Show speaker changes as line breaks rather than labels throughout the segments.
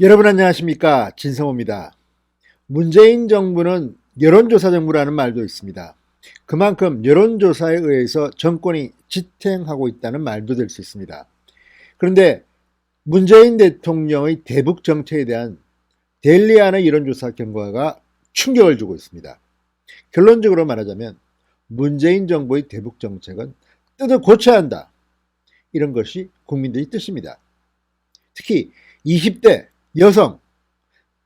여러분 안녕하십니까, 진성호입니다. 문재인 정부는 여론조사 정부라는 말도 있습니다. 그만큼 여론조사에 의해서 정권이 지탱하고 있다는 말도 될 수 있습니다. 그런데 문재인 대통령의 대북 정책에 대한 델리안의 여론조사 결과가 충격을 주고 있습니다. 결론적으로 말하자면 문재인 정부의 대북 정책은 뜯어 고쳐야 한다, 이런 것이 국민들의 뜻입니다. 특히 20대 여성,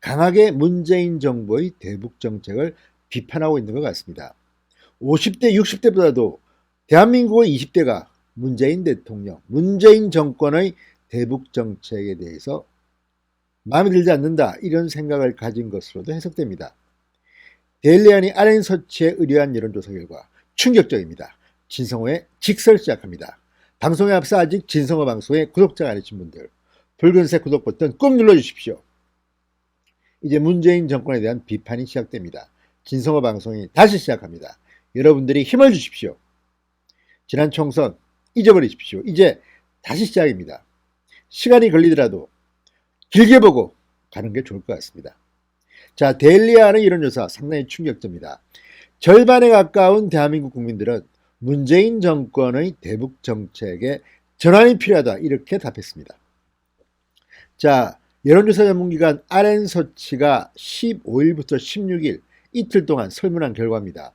강하게 문재인 정부의 대북 정책을 비판하고 있는 것 같습니다. 50대, 60대보다도 대한민국의 20대가 문재인 대통령, 문재인 정권의 대북 정책에 대해서 마음에 들지 않는다, 이런 생각을 가진 것으로도 해석됩니다. 데일리안이 RN서치에 의뢰한 여론조사 결과 충격적입니다. 진성호의 직설 시작합니다. 방송에 앞서 아직 진성호 방송의 구독자가 아니신 분들, 붉은색 구독 버튼 꾹 눌러주십시오. 이제 문재인 정권에 대한 비판이 시작됩니다. 진성호 방송이 다시 시작합니다. 여러분들이 힘을 주십시오. 지난 총선 잊어버리십시오. 이제 다시 시작입니다. 시간이 걸리더라도 길게 보고 가는 게 좋을 것 같습니다. 자, 데일리안의 여론조사 상당히 충격적입니다. 절반에 가까운 대한민국 국민들은 문재인 정권의 대북 정책에 전환이 필요하다, 이렇게 답했습니다. 자, 여론조사 전문기관 RN서치가 15일부터 16일 이틀 동안 설문한 결과입니다.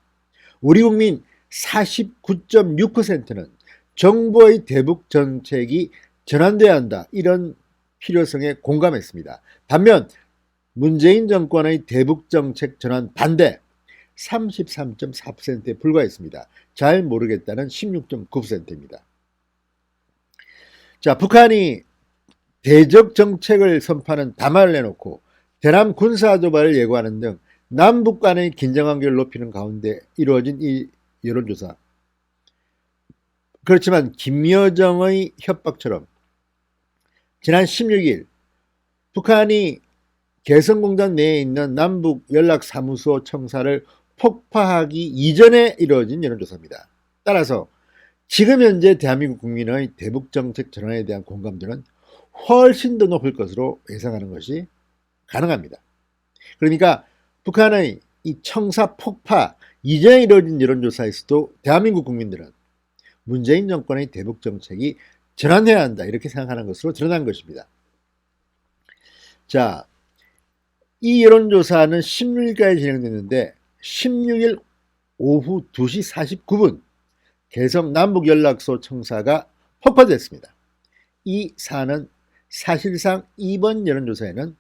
우리 국민 49.6%는 정부의 대북 정책이 전환돼야 한다, 이런 필요성에 공감했습니다. 반면 문재인 정권의 대북 정책 전환 반대 33.4%에 불과했습니다. 잘 모르겠다는 16.9%입니다. 자, 북한이 대적 정책을 선포하는 담화를 내놓고 대남 군사 도발을 예고하는 등 남북 간의 긴장관계를 높이는 가운데 이루어진 이 여론조사. 그렇지만 김여정의 협박처럼 지난 16일 북한이 개성공단 내에 있는 남북 연락사무소 청사를 폭파하기 이전에 이루어진 여론조사입니다. 따라서 지금 현재 대한민국 국민의 대북 정책 전환에 대한 공감도는 훨씬 더 높을 것으로 예상하는 것이 가능합니다. 그러니까 북한의 이 청사 폭파 이전에 이루어진 여론조사에서도 대한민국 국민들은 문재인 정권의 대북 정책이 전환해야 한다, 이렇게 생각하는 것으로 드러난 것입니다. 자, 이 여론조사는 16일까지 진행됐는데 16일 오후 2시 49분 개성 남북연락소 청사가 폭파됐습니다. 이 사안은 사실상 이번 여론조사에는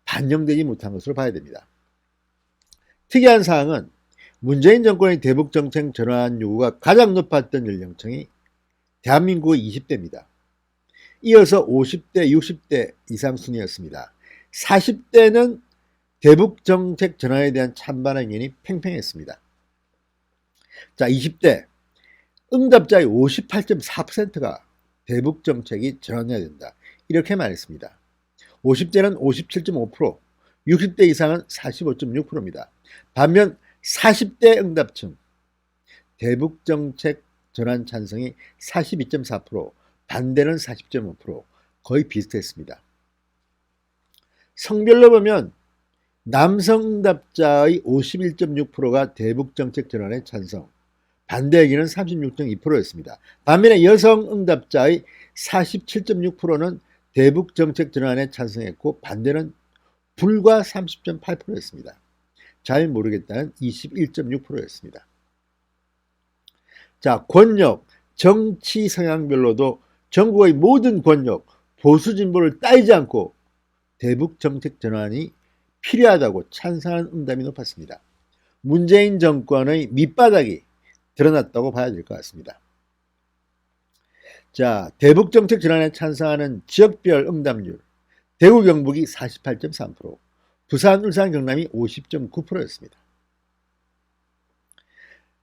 반영되지 못한 것으로 봐야 됩니다. 특이한 사항은 문재인 정권의 대북 정책 전환 요구가 가장 높았던 연령층이 대한민국의 20대입니다. 이어서 50대, 60대 이상 순이었습니다. 40대는 대북 정책 전환에 대한 찬반 의견이 팽팽했습니다. 자, 20대 응답자의 58.4%가 대북 정책이 전환해야 된다, 이렇게 말했습니다. 50대는 57.5%, 60대 이상은 45.6%입니다. 반면 40대 응답층 대북 정책 전환 찬성이 42.4%, 반대는 40.5%, 거의 비슷했습니다. 성별로 보면 남성 응답자의 51.6%가 대북 정책 전환에 찬성, 반대 의견은 36.2%였습니다. 반면에 여성 응답자의 47.6%는 대북 정책 전환에 찬성했고 반대는 불과 30.8%였습니다. 잘 모르겠다는 21.6%였습니다. 자, 권력, 정치 성향별로도 전국의 모든 권력, 보수 진보를 따지지 않고 대북 정책 전환이 필요하다고 찬성하는 응답이 높았습니다. 문재인 정권의 밑바닥이 드러났다고 봐야 될 것 같습니다. 자, 대북 정책 전환에 찬성하는 지역별 응답률, 대구 경북이 48.3%, 부산, 울산, 경남이 50.9%였습니다.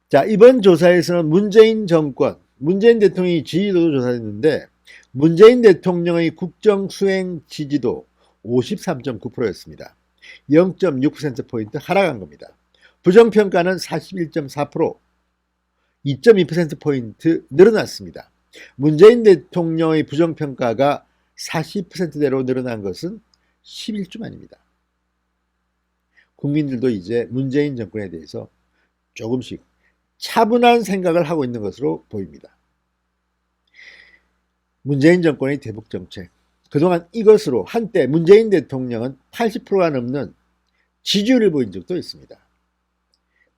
자, 이번 조사에서는 문재인 정권, 문재인 대통령의 지지도도 조사했는데 문재인 대통령의 국정 수행 지지도 53.9%였습니다. 0.6%포인트 하락한 겁니다. 부정평가는 41.4%, 2.2%포인트 늘어났습니다. 문재인 대통령의 부정평가가 40%대로 늘어난 것은 11주 만입니다. 국민들도 이제 문재인 정권에 대해서 조금씩 차분한 생각을 하고 있는 것으로 보입니다. 문재인 정권의 대북 정책, 그동안 이것으로 한때 문재인 대통령은 80%가 넘는 지지율을 보인 적도 있습니다.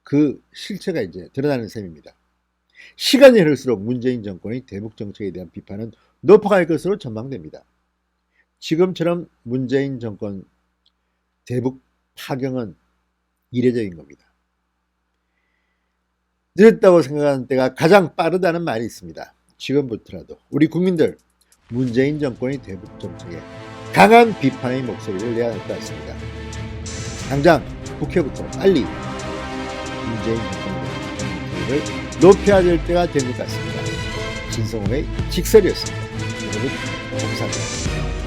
그 실체가 이제 드러나는 셈입니다. 시간이 흐를수록 문재인 정권의 대북 정책에 대한 비판은 높아갈 것으로 전망됩니다. 지금처럼 문재인 정권 대북 파경은 이례적인 겁니다. 늦었다고 생각하는 때가 가장 빠르다는 말이 있습니다. 지금부터라도 우리 국민들 문재인 정권의 대북 정책에 강한 비판의 목소리를 내야 할 것 같습니다. 당장 국회부터 빨리 문재인 정권의 정책을 높여야 될 때가 된 것 같습니다. 진성호의 직설이었습니다. 여러분 감사합니다.